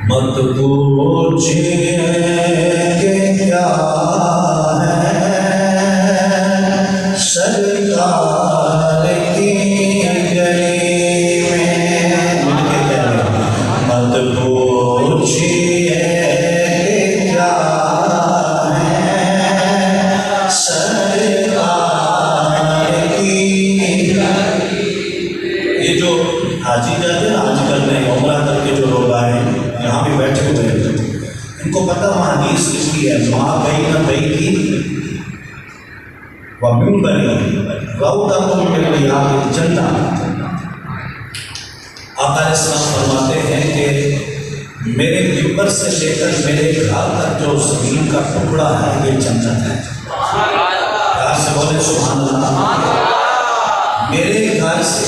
مت پوچھیے کہ کیا ہے سرکار کی گلی میں، مت پوچھیے کہ کیا ہے سرکار کی گلی۔ یہ جو حاجی جاتے ہیں آج کل میں عمرہ کر کے جو لوگ آئے ہیں یہاں بھی بیٹھے ہوئے ہیں، ان کو پتہ وہاں حدیث کس کی ہے؟ ماں بین بیتی و منبری روضۃ من ریاض الجنہ۔ آقا علیہ السلام فرماتے ہیں کہ میرے منبر سے لے کر میرے گھر تک جو زمین کا ٹکڑا ہے یہ جنت ہے۔ پیار سے بولے سبحان اللہ۔ میرے گھر سے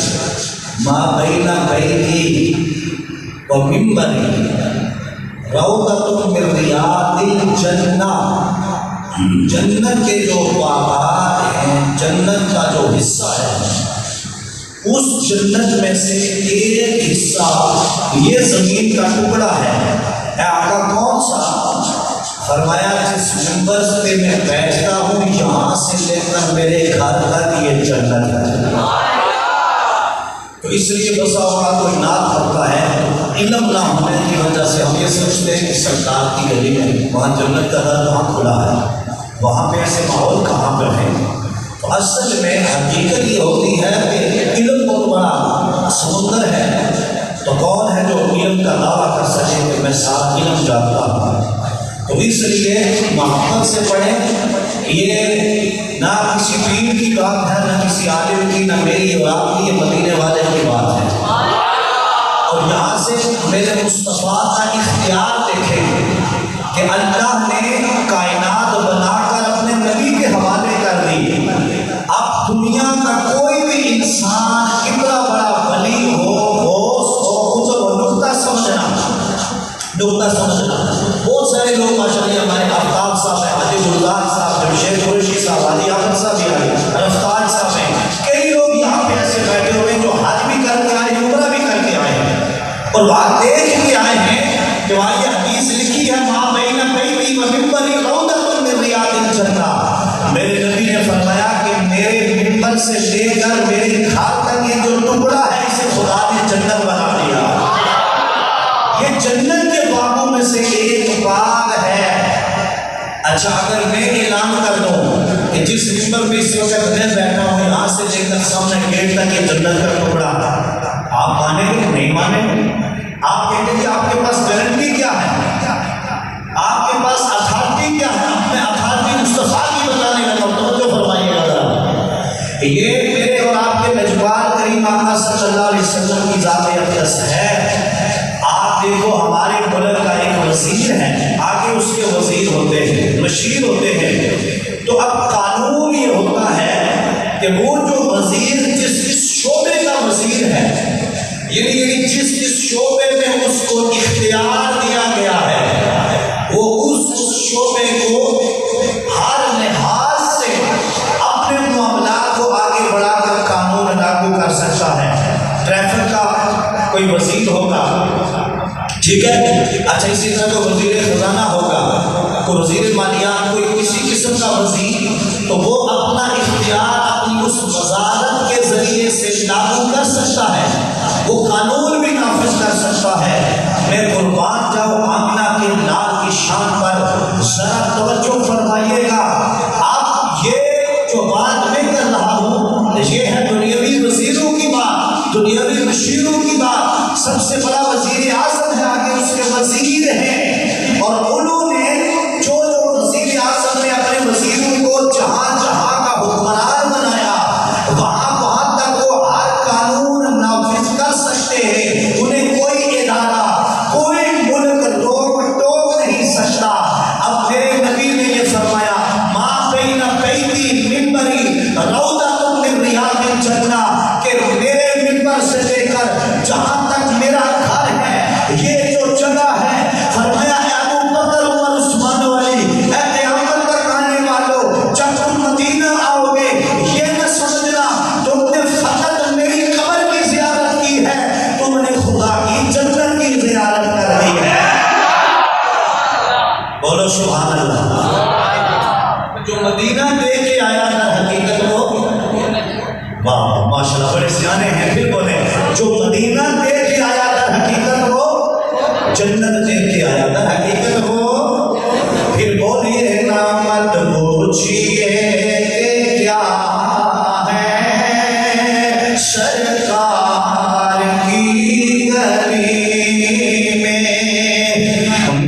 ماں بین بیتی و منبری روضۃ من ریاض الجنہ، جنت کے جو باغات ہیں، جنت کا جو حصہ ہے، اس جنت میں سے ایک حصہ یہ زمین کا ٹکڑا ہے۔ اے آقا کون سا؟ فرمایا جس منبر پہ میں بیٹھتا ہوں یہاں سے لے کر میرے گھر تک یہ جنت ہے۔ تو اس لیے بسا اوقات کوئی نعت پڑھتا ہے، علم نہ ہونے کی وجہ سے ہم یہ سمجھتے ہیں کہ سرکار کی گلی میں وہاں جنت کا در وہاں کھلا ہے، وہاں پہ ایسے ماحول کہاں پہ ہے؟ تو اصل میں حقیقت یہ ہوتی ہے کہ علم بہت بڑا سمندر ہے، تو کون ہے جو علم کا دعویٰ کر سکے کہ میں سارا علم جانتا ہوں؟ تو اس لیے محبت سے پڑھیں۔ یہ نہ کسی پیر کی بات ہے، نہ کسی عالم کی، نہ میری اور آپ کی، یہ مدینے والے کی بات ہے۔ اور یہاں سے میرے مصطفیٰ کا اختیار دیکھیں کہ اللہ نے کائنات بنا کر اپنے نبی کے حوالے کر دی۔ اب دنیا کا کوئی بھی انسان کتنا بڑا ولی ہو، غوث ہو، اسے وہ نقطہ سمجھنا، بہت سارے لوگ ماشاءاللہ ہمارے آفتاب صاحب ہیں، حاجی گلزار صاحب، جمشید قریشی صاحب، حاجی احمد صاحب بھی آئے، رفتار صاحب ہیں، کئی لوگ یہاں پہ ایسے بیٹھے ہوئے جو حج بھی کر کے آئے، عمرہ بھی کر کے آئے ہیں، اور بات دیکھ کے آئے ہیں کہ وہاں یہ حدیث لکھی ہے ماں بین بیتی و منبری روضۃ من ریاض الجنہ۔ میرے نبی نے فرمایا کہ میرے منبر سے لے کر میرے گھر تک یہ جو ٹکڑا ہے اسے خدا نے جنت بنا دیا۔ یہ جنت کے باغوں میں سے ایک باغ ہے۔ اچھا اگر میں اعلان کر دوں کہ جس منبر پہ اس وقت میں بیٹھا ہوں یہاں سے لے کر سامنے گیٹ تک یہ جنت کا ٹکڑا، آپ مانیں گے نہیں مانیں گے؟ آپ کہیں گے آپ کے پاس گارنٹی کیا ہے؟ آپ کے پاس اتھارٹی کیا ہے؟ میں اتھارٹی مصطفیٰ کی بتانے لگا ہوں، توجہ فرمائیے گا۔ یہ میرے اور آپ کے میزبان کریم آقا صلی اللہ علیہ وسلم کی ذات اقدس ہے۔ آپ دیکھو ہمارے ملک کا ایک وزیر ہے، آگے اس کے وزیر ہوتے ہیں، مشیر ہوتے ہیں، تو اب قانون یہ ہوتا ہے کہ وہ جو وزیر جس شعبے کا وزیر ہے، یعنی جس شعبے میں اس کو اختیار دیا گیا ہے، وہ اس شعبے کو ہر لحاظ سے اپنے معاملات کو آگے بڑھا کر قانون لاگو کر سکتا ہے۔ ٹریفک کا کوئی وزیر ہوگا، ٹھیک ہے، اچھا اسی طرح کوئی وزیر خزانہ ہوگا، کوئی وزیر مالیات، کوئی کسی قسم کا وزیر، تو وہ اپنا اختیار اپنی اس وزارت کے ذریعے سے لاگو کر سکتا ہے، وہ قانون بھی نافذ کر سکتا ہے۔ میں قربان جاؤں آمنہ کے لال کی شان پر، ذرا توجہ فرمائیے گا۔ اب یہ جو بات میں کر رہا ہوں یہ ہے دنیاوی وزیروں کی بات، دنیاوی مشیروں کی بات۔ سب سے بڑا وزیر اعظم ہے، آگے اس کے وزیر ہیں، اور انہوں نے جو وزیر اعظم نے اپنے وزیروں کو جہاں جہاں کا حکمران بنایا، وہاں وہاں تک وہ ہر قانون نافذ کر سکتے ہیں، انہیں کوئی ادارہ، کوئی ملک روک ٹوک نہیں سکتا۔ اب میرے نبی نے یہ فرمایا ماں بین بیتی منبری روضۃ من ریاض الجنہ، کہ میرے منبر سے لے کر جہاں تک میرا گھر بولو سبحان اللہ۔ جو مدینہ دے کے آیا تھا حقیقت وہ، واہ ماشاءاللہ بڑے سیانے ہیں، پھر بولے جو مدینہ دے کے آیا تھا حقیقت وہ جنت دے کے آیا تھا حقیقت وہ، پھر بولیے نا مت پوچھئے کہ کیا ہے سرکار کی گلی میں،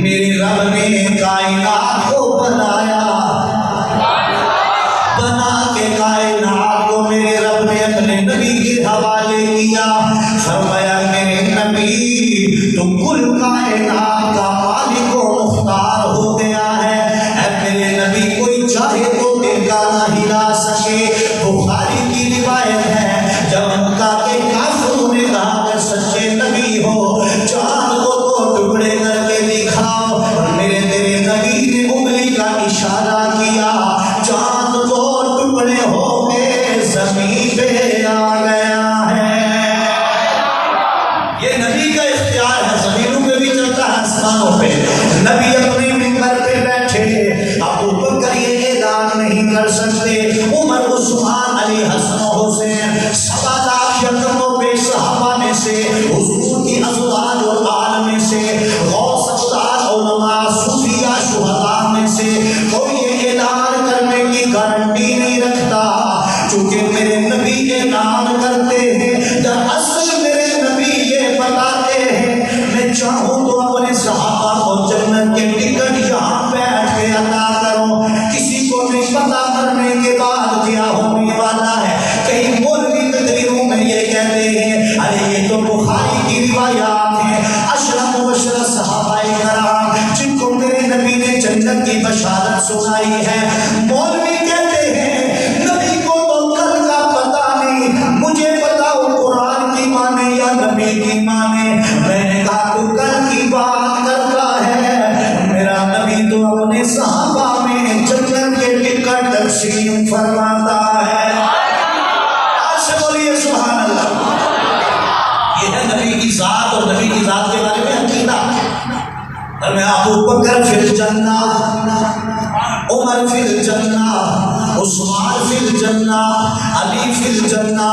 میرے رب نے کائنات کو بنایا، بنا کے کائنات کو میرے رب نے اپنے نبی کے حوالے کیا، فرمایا میرے نبی تو کل کائنات کا مالک و مختار ہو گیا ہے، اے میرے نبی کوئی چاہے تو ٹھکانہ ہلا سکے۔ بخاری کی روایت ہے جب ان کا کہ کافروں نے کہا کہ سچے نبی ہو چاند کو تو ٹکڑے کر کے دکھاؤ، میرے تیرے نبی نے انگلی کا اشارہ کیا، چاند تو ٹکڑے ہو کے زمین پہ آ گیا ہے۔ یہ نبی کا اختیار ہے، زمینوں پہ بھی چلتا ہے آسمانوں پہ۔ نبی اپنے منبر پہ بیٹھے، ابو بکر یہ اعلان نہیں کر سکتے، عمر عثمان علی حسن و حسین 7 لاکھ و بے صحابہ میں سے، حضور کی ازواج اور آل میں سے، غوث اقطاب علماء صوفیاء شہداء میں سے کوئی یہ اعلان کرنے کی گارنٹی نہیں رکھتا، چونکہ میرے نبی اعلان کرتے ہیں، دراصل میرے نبی یہ بتاتے ہیں میں چاہوں تو اپنے صحابہ کو جنت کے ٹکٹ یہاں بیٹھ کے عطا کروں، کسی کو نہیں پتا کرنے کے بعد کیا ہونے والا ہے۔ کئی مولوی تقریروں میں یہ کہتے ہیں ارے یہ تو بخاری کی روایات ہیں، اشرف مبشرہ صحابہ کرام جن کو میرے نبی نے جنت کی بشارت سنائی ہے، مولوی کہتے ہیں نبی کو تو کل کا پتا نہیں، مجھے بتاؤ قرآن کی مانے یا نبی کی مانے؟ میں نے کہا تو کل کی بات کرتا ہے، میرا نبی تو اپنے صحابہ میں جنت کے ٹکٹ تقسیم فرماتا ہے۔ آج سے بولیے سبحان اللہ۔ یہ ہے نبی کی ذات اور نبی کی ذات کے بارے میں عقیدہ۔ میں ابو بکر فی الجنہ، عمر فی الجنہ، عثمان فی الجنہ، علی فی الجنہ،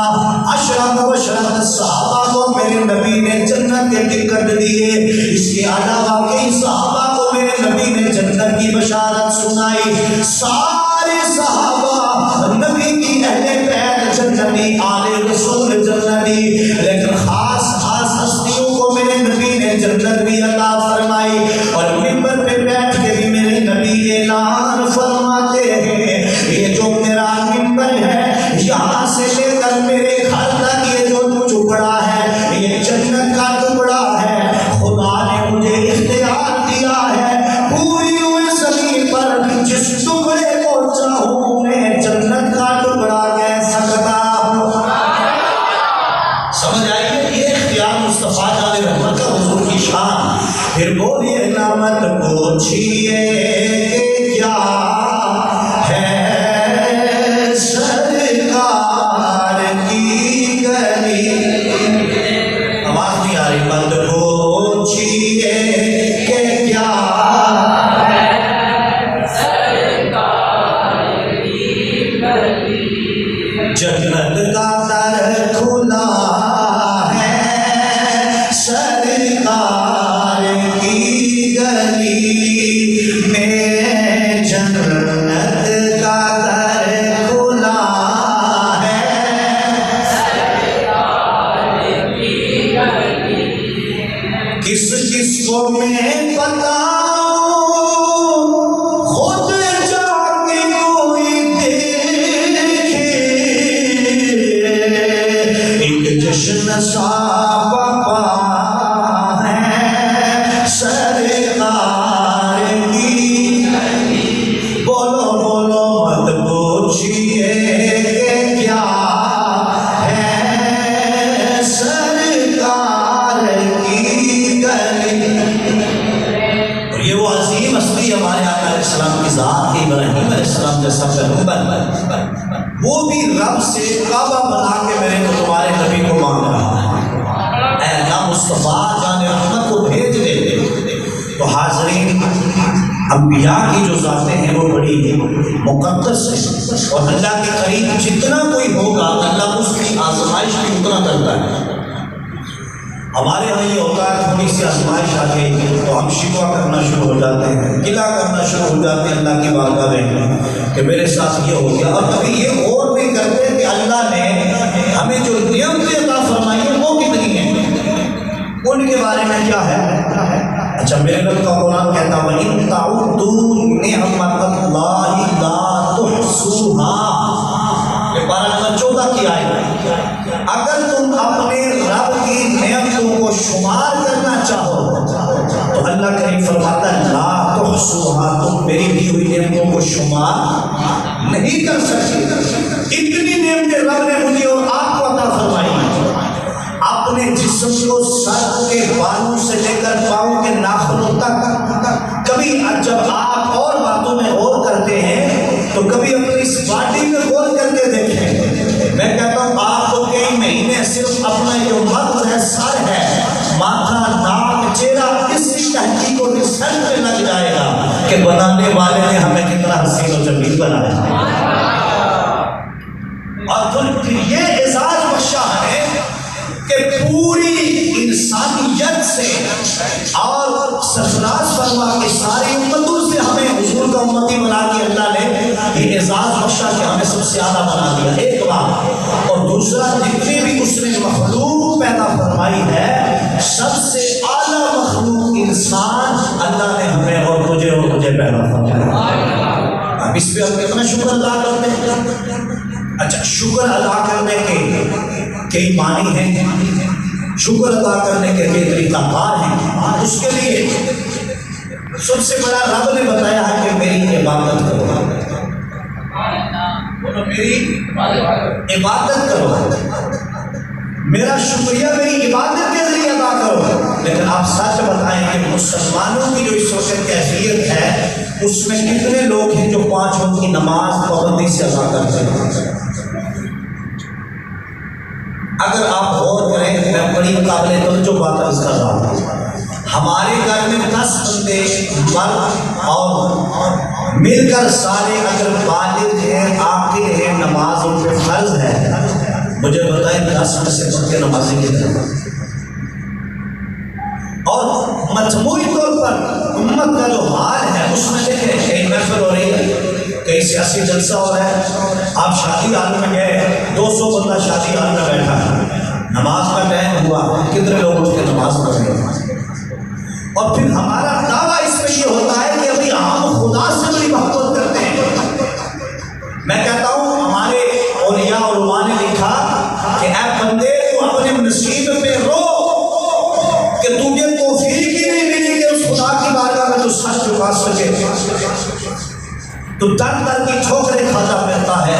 اشرف مبشرہ صحابہ کو میرے نبی نے جنت کے ٹکٹ دیے، اس کے علاوہ کئی صحابہ کو میرے نبی نے جنت کی بشارت سنائی۔ سارے صحابہ نبی کی اہل بیت جنتی، آل رسول جنتی، لیکن خاص خاص ہستیوں کو میرے نبی نے جنت بھی عطا فرمائی، اور منبر پہ بیٹھ کے بھی میرے نبی اعلان فرماتے ہیں یہ جو میرا منبر ہے یہاں سے لے کر میرے گھر تک یہ جو ٹکڑا ہے یہ جنت کا ٹکڑا ہے، خدا نے مجھے اختیار دیا ہے پوری ہوئی زمین پر جس ٹکڑے کو چاہوں میں جنت کا ٹکڑا کہہ سکتا ہوں۔ سمجھ آئیے یہ اختیار مصطفیٰ جان رحمت کا حضور کی شان۔ پھر بولیے نا مت پوچھئے کہ کیا ہے سرکار کی گلی، آواز نہیں آ رہی، مت پوچھئے کہ کیا ہے سرکار کی گلی، جنت کا در کھلا ہے سرکار کی گلی میں، جنت کا در کھلا ہے سرکار کی گلی، کس کس کو میں بتاؤں خود جا کے کوئی دیکھے، ایک جشن سا بپا ہے سرکار کی گلی، بولو بولو مت پوچھئے کہ کیا ہے سرکار کی گلی۔ اور یہ وہ عظیم ہستی ہمارے آقا علیہ السلام کی ذات ہے، ابراہیم علیہ السلام جیسا پیغمبر، وہ بھی رب سے کعبہ بنا کے میرے کو تمہارے نبی کو مانگ رہا ہے، اے اللہ مصطفیٰ جان رحمت کو بھیج دے۔ تو حاضرین انبیاء کی جو ذاتیں ہیں وہ بڑی مقدس ہیں، اور اللہ کے قریب جتنا کوئی ہوگا اللہ اس کی آزمائش بھی اتنا کرتا ہے۔ ہمارے ہاں یہ ہوتا ہے تھوڑی سی آزمائش آ گئی تو ہم شکوہ کرنا شروع ہو جاتے ہیں، گلہ کرنا شروع ہو جاتے ہیں اللہ کی بارگاہ میں کہ میرے ساتھ یہ ہو گیا، اور کبھی یہ غور نہیں کرتے کہ اللہ نے ہمیں جو نعمتیں عطا فرمائی ہیں وہ کتنی ہیں، ان کے بارے میں کیا ہے۔ اچھا میرے رب کا قرآن کہتا ہے وَإِن تَعُدُّوا نِعْمَتَ اللَّهِ لَا تُحْصُوهَا، یہ پارہ نمبر 14 کی آیت۔ اگر تم اپنے رب کی نعمتوں کو شمار کرنا چاہو تو اللہ کریم فرماتا ہے لا تحصوها، تم میری دی ہوئی نعمتوں کو شمار نہیں کر سکتے۔ اتنی نعمتیں رب نے مجھے اور آپ کو عطا فرمائی، اپنے جسم کو سر کے بالوں سے لے کر پاؤں کے ناخنوں تک۔ کبھی جب آپ اور باتوں میں غور کرتے ہیں تو کبھی اپنی اس باڈی میں غور کر کے دیکھیں۔ میں کہتا ہوں آپ کو کئی مہینے صرف اپنا جو مغز ہے، سر ہے، ماتھا، ناک، چہرہ، اس کی تحقیق اور ریسرچ میں لگ جائے گا کہ بنانے والے نے ہمیں کتنا حسین و جمیل بنایا، اور پھر یہ اعزاز بخشا ہے کہ پوری انسانیت سے اور سرفراز فرما کے ساری امتوں سے ہمیں حضور کا امتی بنا کے اللہ نے یہ اعزاز بخشا کہ ہمیں سب سے اعلیٰ بنا دیا، ایک بات۔ اور دوسرا جتنی بھی اس نے مخلوق پیدا فرمائی ہے، سب سے اعلیٰ مخلوق انسان اللہ نے ہمیں اور تجھے پیدا فرمایا۔ اب اس پہ ہم کتنا شکر ادا کرتے ہیں۔ اچھا شکر ادا کرنے کے کئی معنی ہیں، شکر ادا کرنے کے کئی طریقہ کار ہیں۔ اس کے لیے سب سے بڑا رب نے بتایا ہے کہ میری عبادت کرو، میری عبادت کرو، میرا شکریہ میری عبادت کے ذریعے ادا کرو۔ لیکن آپ سچ بتائیں کہ مسلمانوں کی جو اس وقت کیفیت ہے اس میں کتنے لوگ ہیں جو 5 وقت کی نماز پابندی سے ادا کرتے ہیں؟ اگر آپ غور کریں، میں بڑی قابل توجہ بات عرض کر رہا ہوں، ہمارے گھر میں 10 بندے مرد اور مل کر سارے اگر بالغ ہیں، عاقل ہیں، نماز ان پہ فرض ہے، مجھے بتائیں 10 میں سے پکے نمازی کتنے؟ اور مجموعی طور پر امت کا جو حال ہے اس میں دیکھیں کئی محفل ہو رہی ہے، کئی سیاسی جلسہ ہو رہا ہے، آپ شادی حال میں گئے 200 بندہ شادی حال میں بیٹھا ہے، نماز کا ٹائم ہوا کتنے لوگ اس کے نماز پڑھ رہے، اور پھر ہمارا دعویٰ اس میں یہ ہوتا ہے کہ ابھی ہم خدا سے بڑی محبت کرتے ہیں۔ میں کہتا ہوں ہمارے اولیاء اور علماء نے لکھا کہ اے بندے تو اپنے نصیب پہ رو کہ تجھے توفیق ہی نہیں ملی کہ اس خدا کی بارگاہ میں تو سر جھکا سکے، تو در در کی ٹھوکریں کھاتا پھرتا ہے،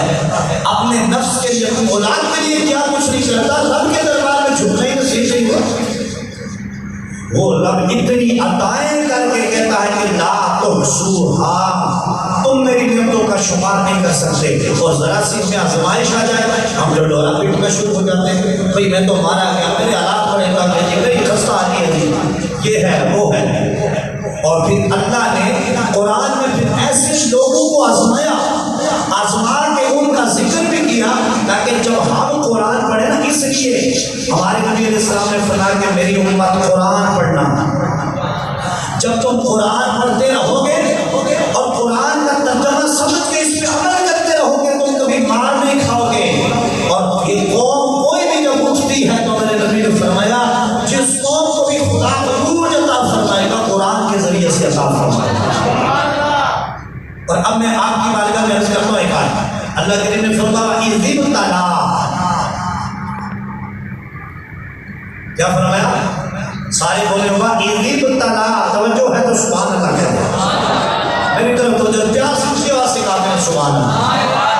اپنے نفس کے لیے، اپنی اولاد کے لیے کیا کچھ نہیں کرتا، رب کے دربار میں جھکنا ہی نصیب نہیں ہوا۔ وہ رب اتنی عطائیں کر کے کہتا ہے کہ لا تحصوها، تم میری نعمتوں کا شمار نہیں کر سکتے، اور ذرا سی میں آزمائش آ جائے ہم جو ڈورا پیٹنا شروع ہو جاتے ہیں، بھئی میں تو مارا گیا، میرے حالات پڑے گا، میری خستہ آتی ہے، یہ ہے وہ ہے۔ اور پھر اللہ نے قرآن میں پھر ایسے لوگوں کو آزمایا، آزما کے ان کا ذکر بھی کیا تاکہ جب ہم قرآن پڑھیں نا، اس لیے ہمارے نبی علیہ السلام نے فرمایا کہ میری امت قرآن پڑھنا، جب تم قرآن پڑھتے رہو گے اور قرآن کا ترجمہ سمجھ کے اس پہ عمل کرتے رہو گے تم کبھی مار نہیں کھاؤ گے۔ اور یہ قوم کوئی بھی جب اٹھتی ہے تو میرے نبی نے فرمایا جس قوم کو بھی خدا عروج عطا فرمائے گا قرآن کے ذریعے سے عطا فرمائے گا۔ اور اب میں آپ کی بارگاہ میں عرض کرتا ہوں ایک بات، اللہ کریم نے فرمایا اِذِ ابْتَلَا، کیا فرمایا؟ سارے بولے ہوگا اِذِ ابْتَلَا، توجہ ہے تو سبحان اللہ کہتے ہیں، میری طرف توجہ پیاس کی آواز سے کہتے ہیں سبحان اللہ،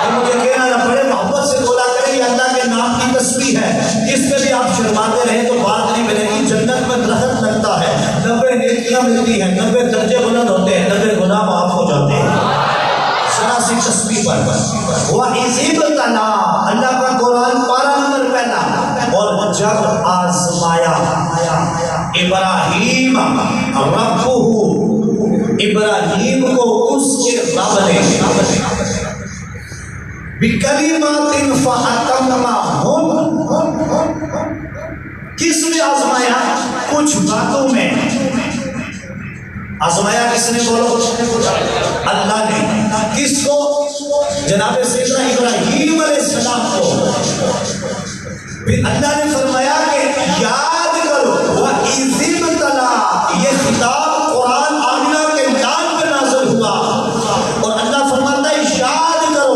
کہ مجھے کہنا نہ پڑے، محبت سے بولا کریں یہ اللہ کے نام کی تسبیح ہے، اس پہ بھی آپ شرماتے رہے تو بات نہیں ملے گی۔ جنت میں درخت لگتا ہے، 90 نیکیاں ملتی ہیں، 90 درجے بلند ہوتے ہیں، 90 گناہ معاف ہو جاتے ہیں، ذرا سی تسبیح پر وَإِذِ ابْتَلَا، اللہ کا قرآن پارہ نمبر پہلا، اور جب آزمایا ابراہیم ربہ ابراہیم کو اس کے رب نے بکلمات فاتمہن، کس میں آزمایا؟ کچھ باتوں میں آزمایا۔ کس نے؟ بولو، اللہ نے۔ کس کو؟ جناب سیدنا ابراہیم علیہ السلام کو۔ پھر اللہ نے فرمایا کہ یاد کرو وَإِذِ ابْتَلَىٰ، یہ خطاب قرآن آمنہ کے نام پہ نازل ہوا، اور اللہ فرماتا ہے یاد کرو۔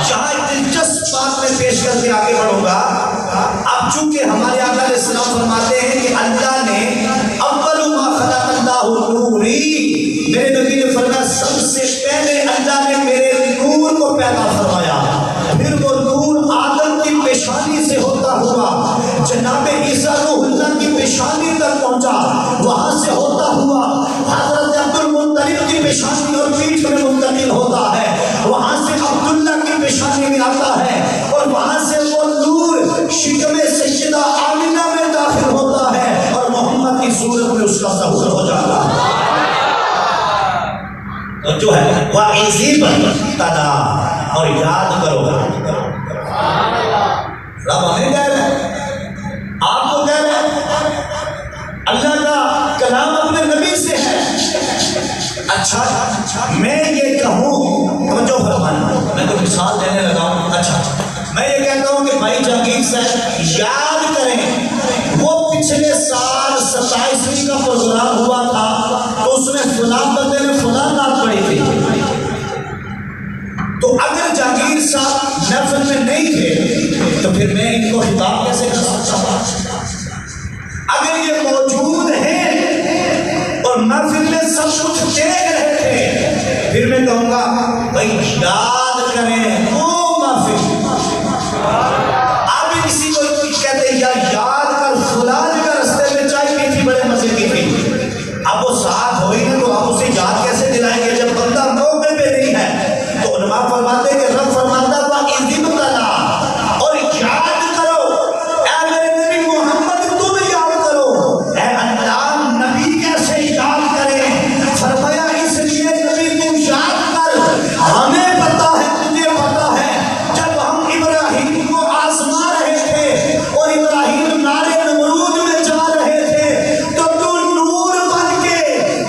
یہاں ایک دلچسپ بات میں پیش کر کے آگے بڑھوں گا۔ اب چونکہ ہمارے آقا علیہ السلام فرماتے ہیں کہ اللہ نے اول ما خلق اللہ نوری، میرے نبی نے فرمایا سب سے پہلے اللہ نے میرے نور کو پیدا فرمایا، پھر وہ نور آدم کی پیشانی سے ہوتا ہوا جناب عیسیٰ روح اللہ کی پیشانی تک پہنچا، وہاں سے ہوتا ہوا حضرت عبد المطلب کی پیشانی اور پیٹھ میں منتقل ہوتا ہے، وہاں سے عبداللہ کی پیشانی میں آتا ہے، اور وہاں سے وہ نور شکم سیدہ آمنہ میں داخل ہوتا ہے، اور محمد کی صورت میں اس کا ظہور ہو جاتا ہے۔ جو ہے وَإِذِ ابْتَلَىٰ، اور یاد کرو۔ رب ہمیں کہہ رہے ہیں، آپ کو کہہ رہے ہیں، اللہ کا کلام اپنے نبی سے ہے۔ اچھا میں یہ کہوں، توجہ فرمانا، میں تو مثال دینے لگا ہوں۔ اچھا میں یہ کہتا ہوں کہ بھائی جہانگیر صاحب یاد کریں، وہ پچھلے سال 27ویں کا پروگرام ہوا تھا تو اس میں فلاں بندے نے فلاں نعت پڑھی تھی، تو اگر جہانگیر صاحب محفل میں نہیں تھے تو پھر میں ان کو خطاب کیسے کر سکتا ہوں؟ اگر یہ موجود ہیں اور محفل میں سب کچھ دیکھ رہے تھے، پھر میں کہوں گا بھائی یاد کریں وہ محفل۔ آپ کسی کو کہتے ہیں یار یاد کر فلاں جگہ رستے میں چائے پی تھی، بڑے مزے کی تھی، اب وہ ساتھ ہوئی نا تو آپ اسے یاد کیسے دلائیں گے جب بندہ موقع پہ نہیں ہے؟ تو علماء فرماتے کہ رب فرماتا تھا وَإِذِ ابْتَلَىٰ، اور یاد کرو اے میرے نبی محمد، تم یاد کرو۔ اے اللہ، نبی کیسے یاد کریں؟ فرمایا اس لیے نبی تم یاد کر، ہمیں پتا ہے، تجھے پتا ہے، جب ہم ابراہیم کو آزما رہے تھے اور ابراہیم نارے نمرود میں جا رہے تھے تو تو نور بن کے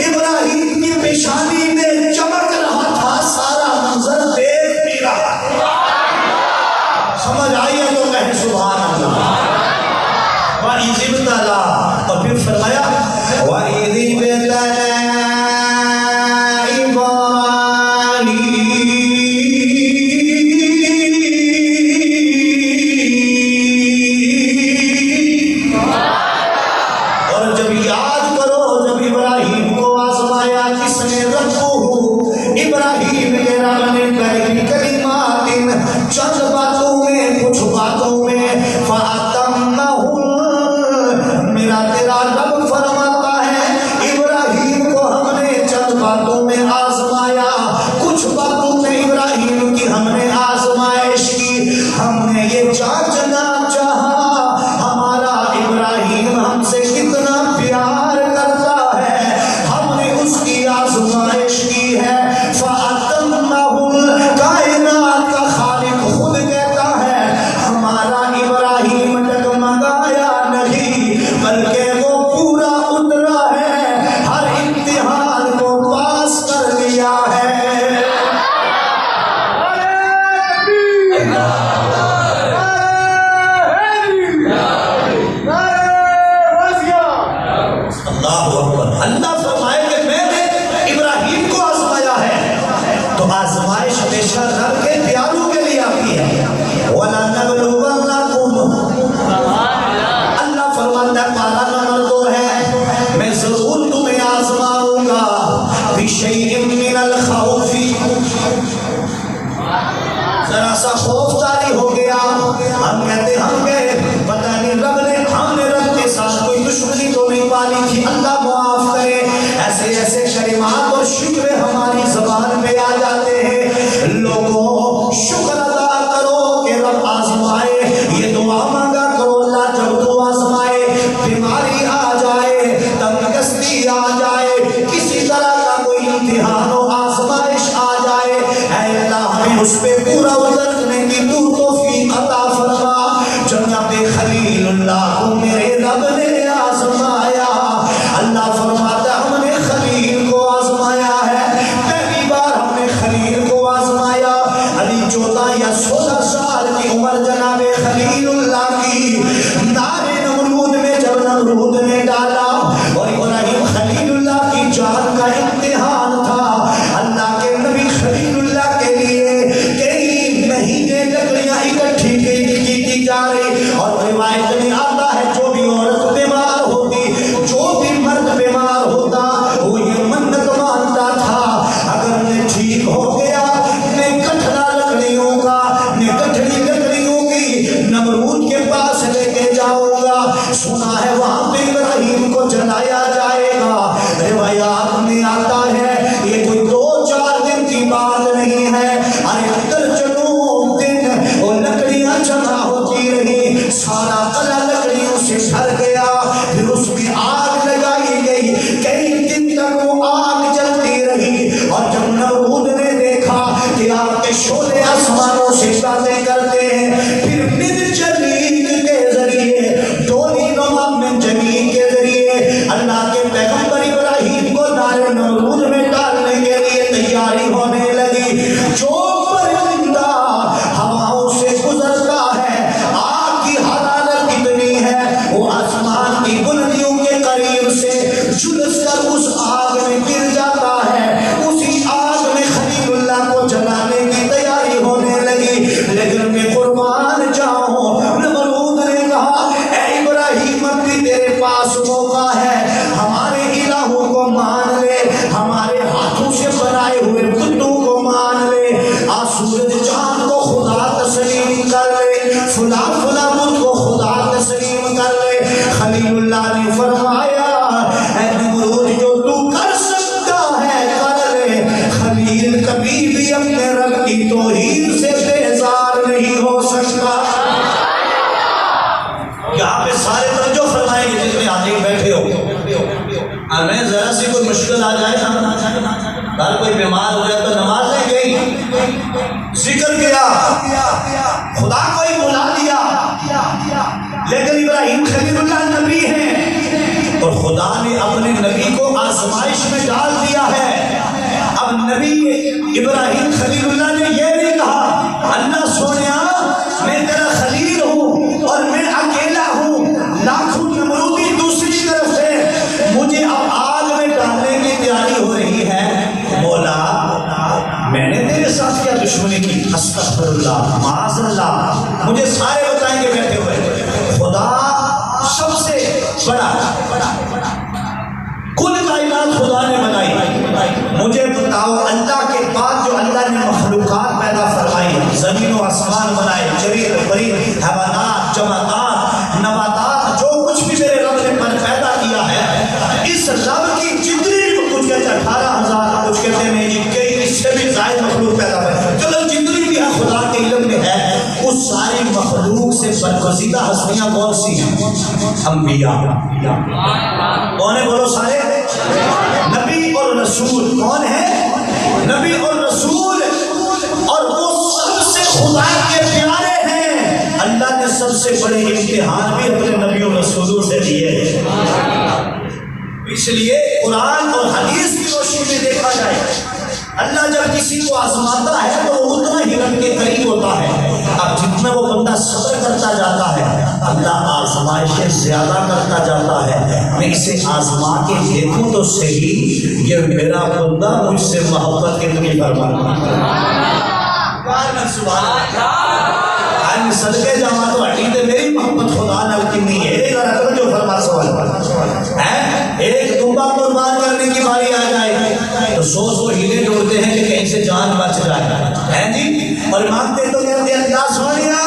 ابراہیم کی پیشانی میں چمک رہا تھا، سارا منظر دیکھ بھی رہا تھا۔ سمجھ آئی ہے تو کہیں سبحان اللہ۔ وَإِذِ ابْتَلَىٰ، اور پھر فرمایا وَإِذِ ابْتَلَىٰ اور جب یاد کرو جب ابراہیم کو آزمایا کس نے؟ ربہ، ابراہیم کے رب نے کہی کلمات، چند باتوں میں، کچھ باتوں میں، فاتمہن، میرا تیرا رب فرماتا ہے ابراہیم کو ہم نے چند باتوں میں آزمایا، کچھ باتوں میں ابراہیم کی ہم نے آزمائش کی، ہم نے یہ جانچنا چاہا ہمارا ابراہیم ہم سے کتنا پیار کرتا ہے، ہم نے اس کی آزمائش کی ہے۔ فَأَتَمَّهُ، کائنات کا خالق خود کہتا ہے ہمارا ابراہیم ڈگمگایا نہیں، بلکہ وہ پورا اترا ہے، ہر امتحان کو پاس کر لیا ہے۔ اللہ اکبر۔ اللہ فرمائے کہ میں نے ابراہیم کو آزمایا ہے، تو آزمائش ہمیشہ رب کے پیاروں کے لیے آتی ہے۔ وَلَنَبْلُوَنَّكُمْ، اللہ فرماتا ہے پارہ نمبر 2 ہے، میں ضرور تمہیں آزماؤں گا بِشَيْءٍ مِّنَ الْخَوْفِ، ذرا سا خوف طاری ہو گیا، ہم کہتے ہم گئے، پتہ نہیں رب نے، ہم نے رب کے ساتھ کوئی دشمنی تو نہیں پالی تھی، اللہ معاف کرے، ایسے ایسے کلمات اور شکوے ہماری زبان پہ آ جاتے ہیں۔ لوگوں شکر ادا کرو کہ رب آزمائے، یہ دعا مانگا کرو اللہ جب تو آزمائے، بیماری آ جائے، تنگستی آ جائے، بلایا جائے گا۔ روایات میں آتا ہے یہ کوئی 2-4 دن کی بات نہیں ہے، ارے درجنوں دن وہ لکڑیاں جمع ہوتی رہی، سارا قلعہ لکڑیوں سے بھر گیا، پھر اس میں آگ لگائی گئی، کئی دن تک وہ آگ جلتی رہی، اور جب نمرود نے دیکھا کہ آگ کے شعلے آسمانوں سے باتیں کرتے ہیں، پھر من جنین کے ذریعے ڈولی نما من جنین کے ذریعے اللہ کے پیغمبر ابراہیم کو نار نمرود میں ڈالنے کے لیے تیاری ہونے لگی۔ جو پرندہ ہواؤں سے گزرتا ہے، آگ کی حرارت اتنی ہے وہ آسمان کی بلندیوں کے قریب سے جھلس کر اس آگ میں گر جاتا ہے، اسی آگ میں خلیل اللہ کو جلانے کی تیاری ہونے لگی۔ لیکن میں قربان جاؤں، نمرود نے کہا اے ابراہیم اب بھی تیرے پاس موقع ہے، ہمارے الہوں کو مان لے، ہمارے ہاتھوں سے بنائے ہوئے بتوں کو مان لے، سورج چاند کو خدا تسلیم کر لے، فلاں فلاں بت کو خدا تسلیم کر لے۔ خلیل اللہ نے فرمایا اے نمرود جو تو کر سکتا ہے کر لے، خلیل کبھی بھی اپنے رب کی توحید سے بیزار نہیں ہو سکتا۔ یہاں پہ سارے توجہ فرمائیں گے جتنے آدمی بیٹھے ہو، ہمیں ذرا سی کوئی مشکل آ جائے نا، اگر کوئی بیمار ہو جائے تو نماز نہیں گئی، ذکر کیا، خدا کو ہی بلا لیا، لیکن ابراہیم خلیل اللہ نبی ہیں اور خدا نے اپنے نبی کو آزمائش میں ڈال دیا ہے۔ اب نبی ابراہیم خلیل اللہ نے یہ نہیں کہا اللہ سونیا میں تیرا خلیل ہوں اور میں اکیلا ہوں، لاکھوں نمرودی دوسری طرف سے مجھے اب آگ میں ڈالنے کی تیاری ہو رہی ہے، مولا میں نے تیرے ساتھ کیا دشمنی کی، استغفر اللہ معاذ اللہ، مجھے سارے بتائیں گے بیٹھے ہوئے، خدا سب سے بڑا، کل کائنات خدا نے بنائی، مجھے بتاؤ اللہ کے بعد جو اللہ نے مخلوقات پیدا فرمائی، زمین و آسمان بنائے، چریر پریر حیوانات جمادات نباتات، جو کچھ بھی میرے رب نے پیدا کیا ہے، اس رب کی جتنی کچھ کہتے ہیں 18,000، کچھ کہتے ہیں جی کہ اس سے بھی زائد مخلوق پیدا ہوئے، چلو جتنی بھی ہے خدا کے علم میں ہے، اس ساری مخلوق سے برگزیدہ ہستیاں کون سی ہیں؟ انبیاء۔ کون ہے بولو سارے؟ نبی اور رسول۔ کون ہے؟ نبی اور رسول، اور وہ سب سے خدا کے پیارے ہیں۔ اللہ نے سب سے بڑے امتحان بھی اپنے نبی اور رسولوں سے دیے، اس لیے قرآن اور حدیث کی روشنی میں دیکھا جائے اللہ جب کسی کو آزماتا ہے تو وہ اتنا ہی رب کے قریب ہوتا ہے۔ اب جتنا وہ بندہ صبر کرتا جاتا ہے اللہ آزمائشیں زیادہ کرتا جاتا ہے۔ میں اسے آزما کے دیکھوں تو صحیح یہ میرا بندہ مجھ سے محبت کتنی فرماتا ہے، صدقے جاواں تو عقیدے میری محبت خدا نال کتنی ہے، ایک رقم جو فرما سوال ہے، ایک دمبا قربان کرنے کی باری آ جائے تو 100 ہیلے ڈھونڈتے ہیں کہ کہیں سے جان بچ جائے ہے جی، اور مانگتے تو کہتے ہیں اللہ سونیا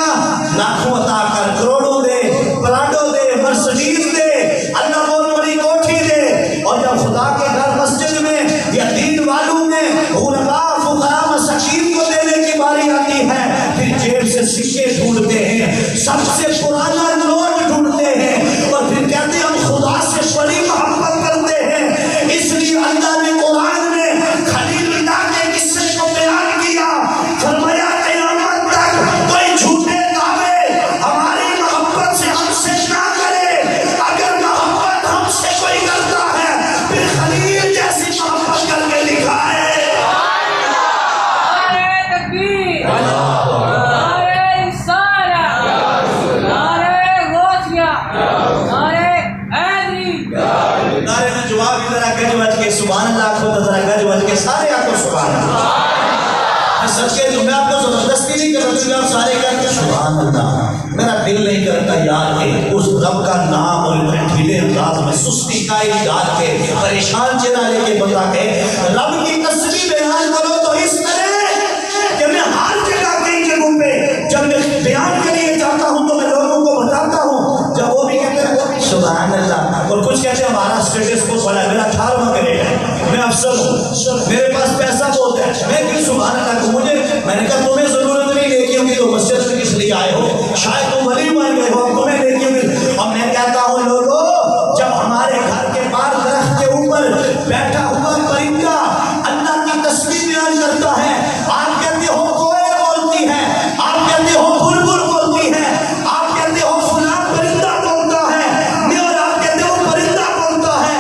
لاکھوں عطا کر، کروڑوں دے، پلاٹوں دے، مرسڈیز دے، اللہ بہت بڑی کوٹھی دے، اور جب خدا کے گھر مسجد میں یا دین والوں میں غرباء فقراء مساکین کو دینے کی باری آتی ہے، پھر جیب سے سکے ڈھونڈتے ہیں، سب سے پرانا نوٹ ڈھونڈتے ہیں، اور پھر کہتے ہیں ہم خدا سے بڑی محبت کرتے ہیں۔ اس لیے اللہ نے قرآن میں خلیل اللہ کے قصے کو بیان کیا، فرمایا قیامت تک کوئی جھوٹے دعوے ہماری محبت سے ہم سے نہ کرے، اگر محبت ہم سے کوئی کرتا ہے پھر خلیل جیسی محبت کر کے دکھائے۔ سبحان اللہ کو ذرا گج وج کے سارے آپ کو سبحان اللہ، سچے تو میں آپ کو زبردستی نہیں کرتا، آپ سارے کہتے ہیں سبحان اللہ، میرا دل نہیں کرتا یار کہ اس رب کا نام اور ڈھیلے انداز میں سستی کائی ڈال کے پریشان چلا لے کے بتا کے رب کی تسبیح بیان کرو تو اس طرح کہ میں ہر جگہ کئی جگہوں پہ جب میں بیان کے لیے جاتا ہوں تو میں لوگوں کو بتاتا ہوں، جب وہ بھی کہتے ہیں سبحان اللہ، اور کچھ کچھ کہتے ہیں ہمارا اسٹیٹس کو بڑا ہے، میرا 18واں گریڈ ہے، میں افسر ہوں، میرے پاس پیسہ بہت ہے، میں کیوں سبحان اللہ کو مجھے، میں نے کہا تمہیں ضرورت نہیں نیکیوں کی، تو مسجد میں کس لیے آئے ہو؟ شاید تم ولی بن گئے ہو، اب تمہیں نیکیوں کی۔ اور میں کہتا ہوں لوگوں، جب ہمارے گھر کے پاس درخت کے اوپر بیٹھا ہوا پرندہ اللہ کی تسبیح بیان کرتا ہے، آپ کہتے ہو کوئل بولتی ہے، آپ کہتے ہو بلبل بولتی ہے، آپ کہتے ہو فلاں پرندہ بولتا ہے، اور آپ کہتے ہو پرندہ بولتا ہے،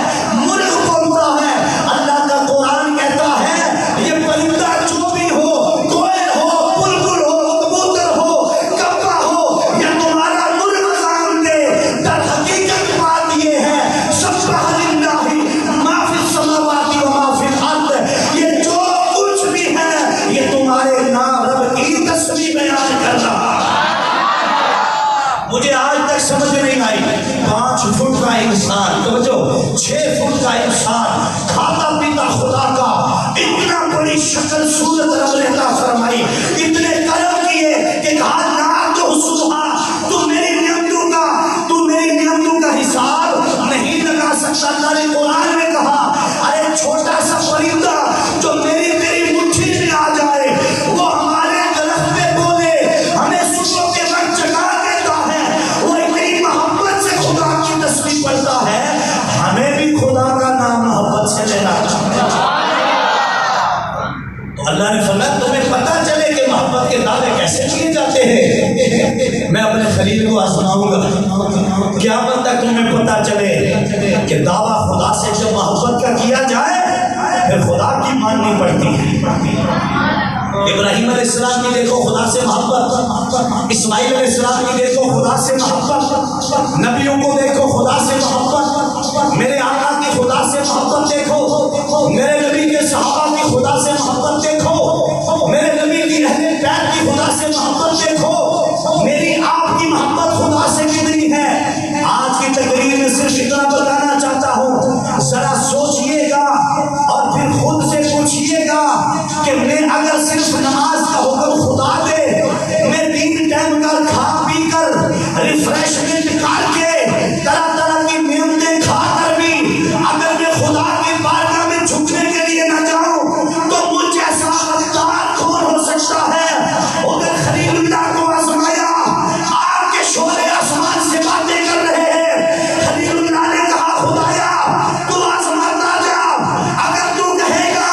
مرغ بولتا ہے۔ اللہ کا قرآن کہتا ہے یہ پرندہ جو بھی ہو، کوئل ہو، بلبل ہو، کبوتر ہو، کبا ہو، یا تمہارا مرغ کام دے، در حقیقت بات یہ ہے سبح للہ ما فی السماوات و ما فی الارض، یہ جو کچھ بھی ہے یہ تمہارے نام رب کی تسبیح بیان کر رہا ہے۔ مجھے آج تک سمجھ نہیں آئی 5 فٹ کا انسان، توجہ 6 فٹ کا انسان، کھاتا پیتا خدا کا، اتنا بڑی شکل صورت رب نے عطا فرمائی، اتنے کرم کیے کہ کہا لا تحصوها، تو میری نعمتوں کا حساب نہیں لگا سکتا۔ اللہ نے قرآن میں کہا ارے چھوٹا سا پرندہ جو میری تیری مٹھی میں آ جائے، وہ ہمارے درخت پہ بولے، ہمیں صبح کے وقت جگا دیتا ہے، وہ اتنی محبت سے خدا کی تسبیح پڑھتا ہے، ہمیں بھی خدا کا نام محبت سے لینا چاہیے۔ تو اللہ نے فرمایا تمہیں پتہ چلے کہ محبت کے دعوے کیسے کیے جاتے ہیں، میں اپنے خلیل کو آزماؤں گا، قیامت تک تمہیں پتہ چلے کہ دعویٰ خدا سے جب محبت کا کیا جائے پھر خدا کی ماننی پڑتی ہے۔ ابراہیم علیہ السلام کی دیکھو خدا سے محبت، اسماعیل علیہ السلام کی دیکھو خدا سے محبت، نبیوں کو دیکھو خدا سے محبت، میرے آقا کی خدا سے محبت دیکھو، میرے نبی کے صحابہ کی خدا سے محبت دیکھو، میرے نبی کی اہل بیت کی خدا سے محبت دیکھو، میری آپ کی محبت خدا سے کتنی ہے۔ آج کی تقریر میں صرف اتنا بتانا چاہتا ہوں، ذرا سوچئے گا اور پھر خود سے پوچھئے گا کہ میں اگر صرف نماز کا حکم خدا دے، میں 3 ٹائم کا کھا پی کر ریفریشمنٹ کر کے طرح طرح کی نعمتیں کھا کر بھی اگر میں خدا کی بارگاہ میں جھکنے کے لیے نہ جاؤں تو مجھ جیسا غدار کون ہو سکتا ہے۔ اگر خلیل اللہ کو آزمایا، آپ کے شعلے آسمان سے باتیں کر رہے ہیں، خلیل اللہ نے کہا خدایا تو آزماتا جا، اگر تو کہے گا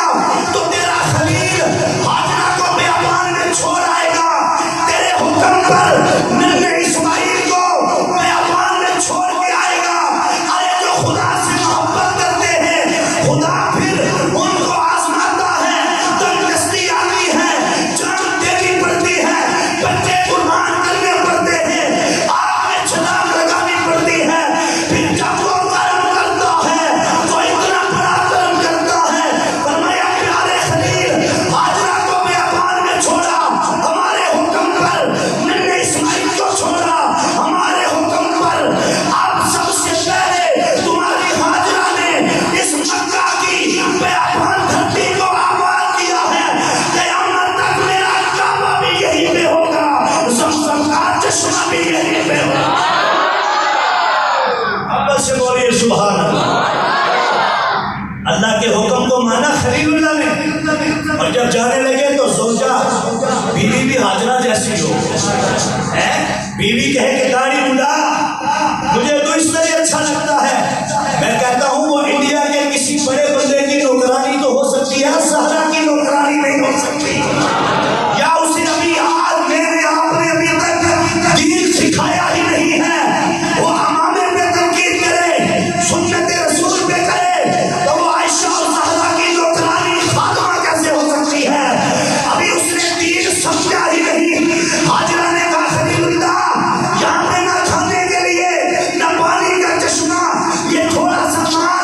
تو تیرا خلیل ہاجرہ کو بیابان میں چھوڑ آئے گا، تیرے حکم پر ننھے اسماعیل کو بیابان میں چھوڑ کے آئے گا۔ ارے جو خدا سے محبت کرتے ہیں خدا پھر ان کو آزماتا ہے، تنگستی آتی ہے، جان دینی پڑتی ہے، بچے قربان کرنے پڑتے ہیں، آگ میں چھلانگ لگانی پڑتی ہے، پھر جب وہ کرم کرتا ہے تو اتنا بڑا کرم کرتا ہے۔ فرمایا پیارے خلیل ہاجرہ کو بیابان میں چھوڑا ہمارے حکم پر، ننھے اسماعیل کو چھوڑا ہمارے حکم پر، اب سب سے پہلے تمہاری ہاجرہ نے اس مکہ کی بیابان دھرتی کو آباد کیا ہے، قیامت تک میرا کعبہ بھی یہیں پہ ہوگا، زمزم کا چشمہ بھی یہیں پہ ہوگا۔ اب سے بولیے سبحان اللہ۔ اللہ کے حکم کو مانا خلیل اللہ نے، اور جب جانے لگے تو سوچا بیوی بھی ہاجرہ جیسی ہو، بیوی کہے کہ داڑھی مڈا، مجھے تو اس طرح اچھا لگتا ہے۔ میں کہتا ہوں وہ انڈیا کے کسی بڑے بندے کی نوکرانی تو ہو سکتی ہے، زہرا کی نوکرانی نہیں ہو سکتی، یا اسے ابھی آج میرے آپ نے ابھی تک دین سکھایا ہی نہیں ہے، وہ امامے پہ تنقید کرے، سنت رسول پہ کرے، تو وہ عائشہ اور زہرا کی نوکرانی خادمہ کیسے ہو سکتی ہے؟ ابھی اس نے دین سمجھا ہی نہیں۔ ہاجرہ نے کہا خلیل اللہ یہاں پہ نہ کھانے کے لیے نہ پانی کا چشمہ، یہ تھوڑا سا مال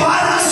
12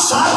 7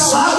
7